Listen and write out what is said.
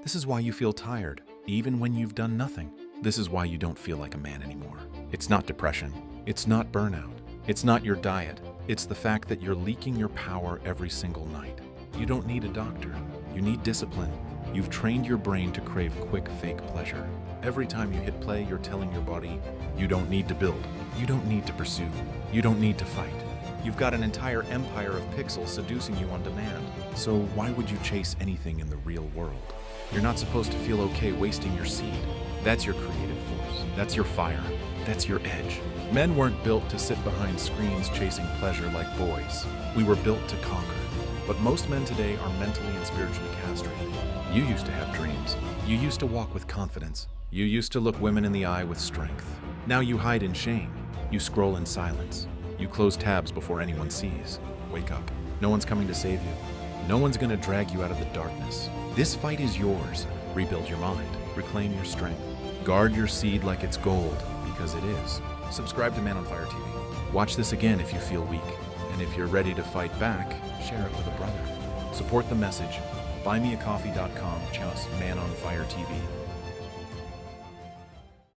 This is why you feel tired, even when you've done nothing. This is why you don't feel like a man anymore. It's not depression. It's not burnout. It's not your diet. It's the fact that you're leaking your power every single night. You don't need a doctor. You need discipline. You've trained your brain to crave quick, fake pleasure. Every time you hit play, you're telling your body, you don't need to build. You don't need to pursue. You don't need to fight. You've got an entire empire of pixels seducing you on demand. So why would you chase anything in the real world? You're not supposed to feel okay wasting your seed. That's your creative force. That's your fire. That's your edge. Men weren't built to sit behind screens chasing pleasure like boys. We were built to conquer. But most men today are mentally and spiritually castrated. You used to have dreams. You used to walk with confidence. You used to look women in the eye with strength. Now you hide in shame. You scroll in silence. You close tabs before anyone sees. Wake up. No one's coming to save you. No one's gonna drag you out of the darkness. This fight is yours. Rebuild your mind. Reclaim your strength. Guard your seed like it's gold, because it is. Subscribe to Man on Fire TV. Watch this again if you feel weak. And if you're ready to fight back, share it with a brother. Support the message. BuyMeACoffee.com, just Man on Fire TV.